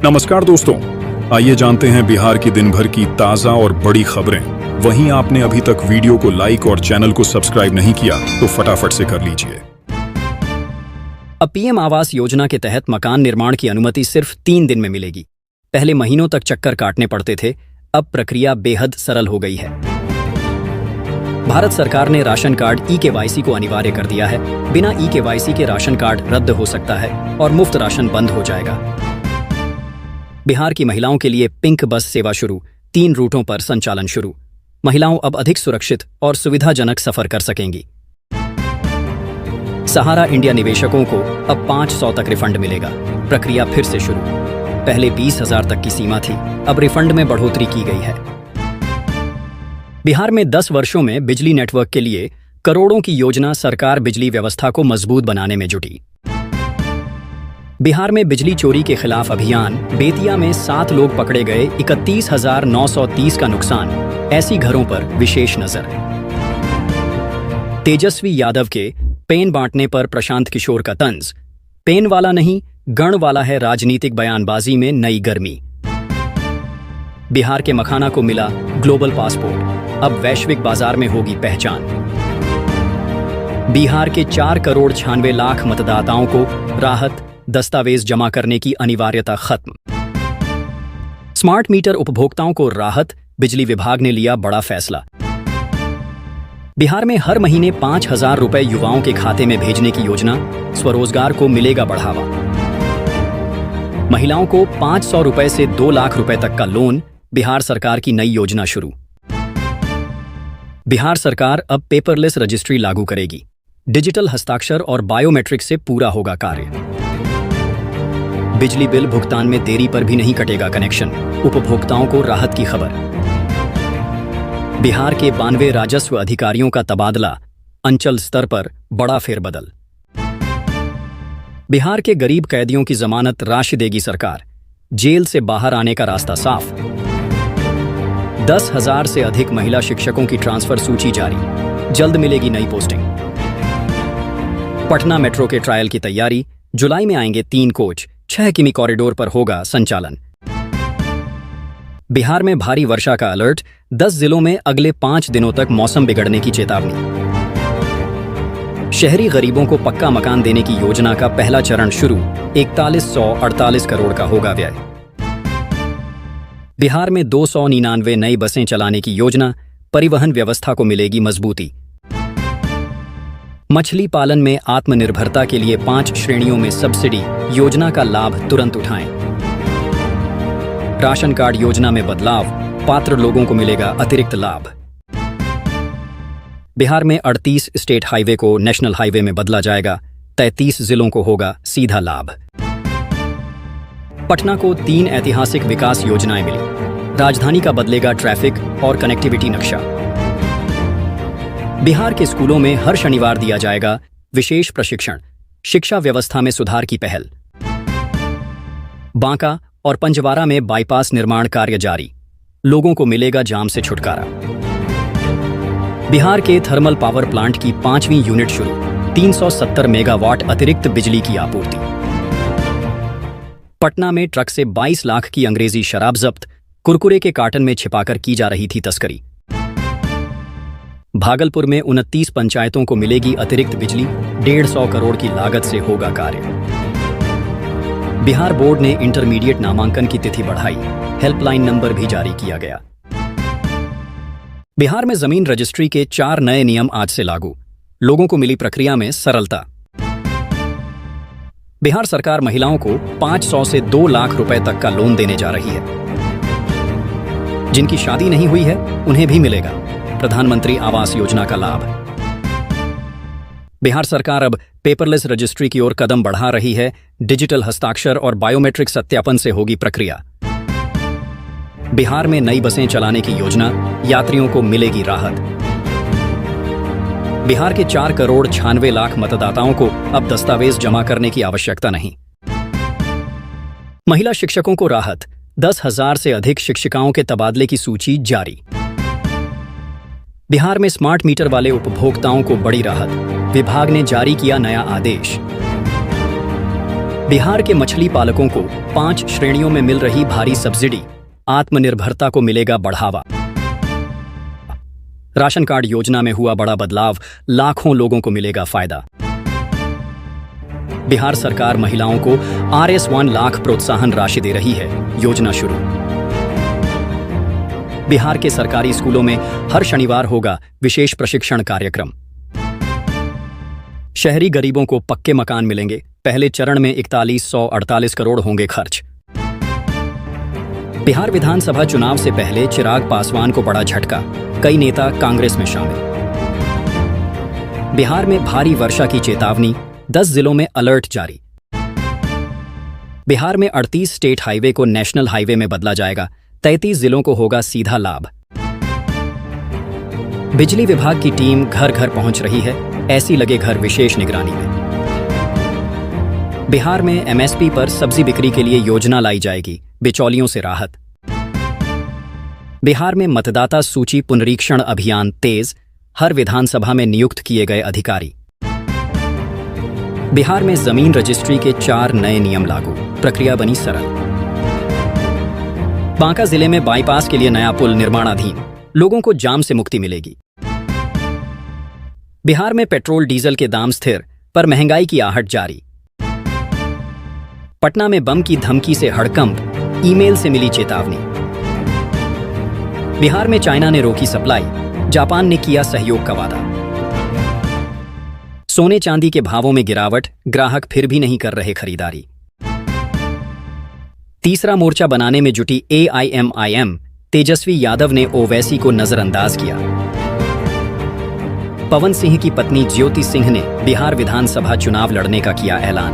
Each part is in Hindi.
नमस्कार दोस्तों, आइए जानते हैं बिहार की दिन भर की ताजा और बड़ी खबरें। वहीं आपने अभी तक वीडियो को लाइक और चैनल को सब्सक्राइब नहीं किया तो फटाफट से कर लीजिए। अब पीएम आवास योजना के तहत मकान निर्माण की अनुमति सिर्फ 3 दिन में मिलेगी। पहले महीनों तक चक्कर काटने पड़ते थे, अब प्रक्रिया बेहद सरल हो गई है। भारत सरकार ने राशन कार्ड ई-केवाईसी को अनिवार्य कर दिया है। बिना ई-केवाईसी के राशन कार्ड रद्द हो सकता है और मुफ्त राशन बंद हो जाएगा। बिहार की महिलाओं के लिए पिंक बस सेवा शुरू, 3 रूटों पर संचालन शुरू। महिलाओं अब अधिक सुरक्षित और सुविधाजनक सफर कर सकेंगी। सहारा इंडिया निवेशकों को अब 500 तक रिफंड मिलेगा। प्रक्रिया फिर से शुरू। पहले 20,000 तक की सीमा थी, अब रिफंड में बढ़ोतरी की गई है। बिहार में 10 वर्षों में बिजली नेटवर्क के लिए करोड़ों की योजना। सरकार बिजली व्यवस्था को मजबूत बनाने में जुटी। बिहार में बिजली चोरी के खिलाफ अभियान। बेतिया में 7 लोग पकड़े गए, 31,930 का नुकसान। ऐसी घरों पर विशेष नजर। तेजस्वी यादव के पेन बांटने पर प्रशांत किशोर का तंज। पेन वाला नहीं, गण वाला है। राजनीतिक बयानबाजी में नई गर्मी। बिहार के मखाना को मिला ग्लोबल पासपोर्ट, अब वैश्विक बाजार में होगी पहचान। बिहार के 4,96,00,000 मतदाताओं को राहत, दस्तावेज जमा करने की अनिवार्यता खत्म। स्मार्ट मीटर उपभोक्ताओं को राहत, बिजली विभाग ने लिया बड़ा फैसला। बिहार में हर महीने 5,000 रुपए युवाओं के खाते में भेजने की योजना। स्वरोजगार को मिलेगा बढ़ावा। महिलाओं को 500 रुपए से 2 लाख रुपए तक का लोन। बिहार सरकार की नई योजना शुरू। बिहार सरकार अब पेपरलेस रजिस्ट्री लागू करेगी। डिजिटल हस्ताक्षर और बायोमेट्रिक से पूरा होगा कार्य। बिजली बिल भुगतान में देरी पर भी नहीं कटेगा कनेक्शन। उपभोक्ताओं को राहत की खबर। बिहार के 92 राजस्व अधिकारियों का तबादला। अंचल स्तर पर बड़ा फेरबदल। बिहार के गरीब कैदियों की जमानत राशि देगी सरकार। जेल से बाहर आने का रास्ता साफ। 10,000 से अधिक महिला शिक्षकों की ट्रांसफर सूची जारी। जल्द मिलेगी नई पोस्टिंग। पटना मेट्रो के ट्रायल की तैयारी। जुलाई में आएंगे 3 कोच। 6 किमी कॉरिडोर पर होगा संचालन। बिहार में भारी वर्षा का अलर्ट। 10 जिलों में अगले 5 दिनों तक मौसम बिगड़ने की चेतावनी। शहरी गरीबों को पक्का मकान देने की योजना का पहला चरण शुरू। 4148 करोड़ का होगा व्यय। बिहार में 299 नई बसें चलाने की योजना। परिवहन व्यवस्था को मिलेगी मजबूती। मछली पालन में आत्मनिर्भरता के लिए 5 श्रेणियों में सब्सिडी। योजना का लाभ तुरंत उठाएं। राशन कार्ड योजना में बदलाव। पात्र लोगों को मिलेगा अतिरिक्त लाभ। बिहार में 38 स्टेट हाईवे को नेशनल हाईवे में बदला जाएगा। 33 जिलों को होगा सीधा लाभ। पटना को 3 ऐतिहासिक विकास योजनाएं मिली। राजधानी का बदलेगा ट्रैफिक और कनेक्टिविटी नक्शा। बिहार के स्कूलों में हर शनिवार दिया जाएगा विशेष प्रशिक्षण। शिक्षा व्यवस्था में सुधार की पहल। बांका और पंजवारा में बाईपास निर्माण कार्य जारी। लोगों को मिलेगा जाम से छुटकारा। बिहार के थर्मल पावर प्लांट की 5वीं यूनिट शुरू। 370 मेगावाट अतिरिक्त बिजली की आपूर्ति। पटना में ट्रक से 22 लाख की अंग्रेजी शराब जब्त। कुरकुरे के कार्टन में छिपाकर की जा रही थी तस्करी। भागलपुर में 29 पंचायतों को मिलेगी अतिरिक्त बिजली। 150 करोड़ की लागत से होगा कार्य। बिहार बोर्ड ने इंटरमीडिएट नामांकन की तिथि बढ़ाई। हेल्पलाइन नंबर भी जारी किया गया। बिहार में जमीन रजिस्ट्री के 4 नए नियम आज से लागू। लोगों को मिली प्रक्रिया में सरलता। बिहार सरकार महिलाओं को 500 से 2 लाख रुपए तक का लोन देने जा रही है। जिनकी शादी नहीं हुई है उन्हें भी मिलेगा प्रधानमंत्री आवास योजना का लाभ। बिहार सरकार अब पेपरलेस रजिस्ट्री की ओर कदम बढ़ा रही है। डिजिटल हस्ताक्षर और बायोमेट्रिक सत्यापन से होगी प्रक्रिया। बिहार में नई बसें चलाने की योजना। यात्रियों को मिलेगी राहत। बिहार के 4,96,00,000 मतदाताओं को अब दस्तावेज जमा करने की आवश्यकता नहीं। महिला शिक्षकों को राहत। 10,000 से अधिक शिक्षिकाओं के तबादले की सूची जारी। बिहार में स्मार्ट मीटर वाले उपभोक्ताओं को बड़ी राहत। विभाग ने जारी किया नया आदेश। बिहार के मछली पालकों को 5 श्रेणियों में मिल रही भारी सब्सिडी, आत्मनिर्भरता को मिलेगा बढ़ावा। राशन कार्ड योजना में हुआ बड़ा बदलाव, लाखों लोगों को मिलेगा फायदा। बिहार सरकार महिलाओं को RS1 लाख प्रोत्साहन राशि दे रही है, योजना शुरू। बिहार के सरकारी स्कूलों में हर शनिवार होगा विशेष प्रशिक्षण कार्यक्रम। शहरी गरीबों को पक्के मकान मिलेंगे, पहले चरण में 4148 करोड़ होंगे खर्च। बिहार विधानसभा चुनाव से पहले चिराग पासवान को बड़ा झटका, कई नेता कांग्रेस में शामिल। बिहार में भारी वर्षा की चेतावनी, 10 जिलों में अलर्ट जारी। बिहार में 38 स्टेट हाईवे को नेशनल हाईवे में बदला जाएगा, 33 जिलों को होगा सीधा लाभ। बिजली विभाग की टीम घर घर पहुंच रही है, ऐसी लगे घर विशेष निगरानी में। बिहार में MSP पर सब्जी बिक्री के लिए योजना लाई जाएगी, बिचौलियों से राहत। बिहार में मतदाता सूची पुनरीक्षण अभियान तेज, हर विधानसभा में नियुक्त किए गए अधिकारी। बिहार में जमीन रजिस्ट्री के 4 नए नियम लागू, प्रक्रिया बनी सरल। बांका जिले में बाईपास के लिए नया पुल निर्माणाधीन, लोगों को जाम से मुक्ति मिलेगी। बिहार में पेट्रोल डीजल के दाम स्थिर, पर महंगाई की आहट जारी। पटना में बम की धमकी से हड़कंप, ईमेल से मिली चेतावनी। बिहार में चाइना ने रोकी सप्लाई, जापान ने किया सहयोग का वादा। सोने चांदी के भावों में गिरावट, ग्राहक फिर भी नहीं कर रहे खरीदारी। तीसरा मोर्चा बनाने में जुटी AIMIM, तेजस्वी यादव ने ओवैसी को नजरअंदाज किया। पवन सिंह की पत्नी ज्योति सिंह ने बिहार विधानसभा चुनाव लड़ने का किया ऐलान।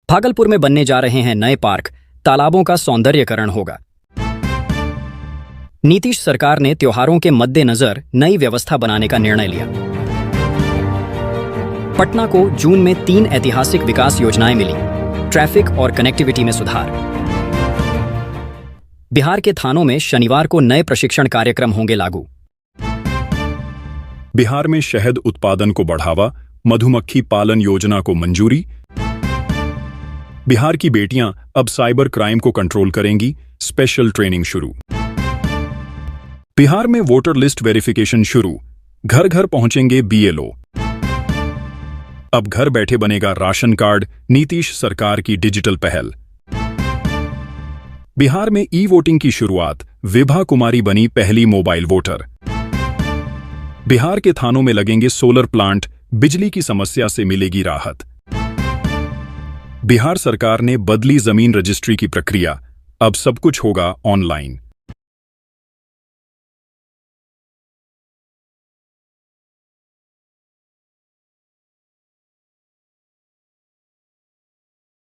भागलपुर में बनने जा रहे हैं नए पार्क, तालाबों का सौंदर्यीकरण होगा। नीतीश सरकार ने त्योहारों के मद्देनजर नई व्यवस्था बनाने का निर्णय लिया। पटना को जून में 3 ऐतिहासिक विकास योजनाएं मिली, ट्रैफिक और कनेक्टिविटी में सुधार। बिहार के थानों में शनिवार को नए प्रशिक्षण कार्यक्रम होंगे लागू। बिहार में शहद उत्पादन को बढ़ावा, मधुमक्खी पालन योजना को मंजूरी। बिहार की बेटियां अब साइबर क्राइम को कंट्रोल करेंगी, स्पेशल ट्रेनिंग शुरू। बिहार में वोटर लिस्ट वेरिफिकेशन शुरू, घर घर पहुंचेंगे BLO। अब घर बैठे बनेगा राशन कार्ड, नीतीश सरकार की डिजिटल पहल। बिहार में ई-वोटिंग की शुरुआत, विभा कुमारी बनी पहली मोबाइल वोटर। बिहार के थानों में लगेंगे सोलर प्लांट, बिजली की समस्या से मिलेगी राहत। बिहार सरकार ने बदली जमीन रजिस्ट्री की प्रक्रिया, अब सब कुछ होगा ऑनलाइन।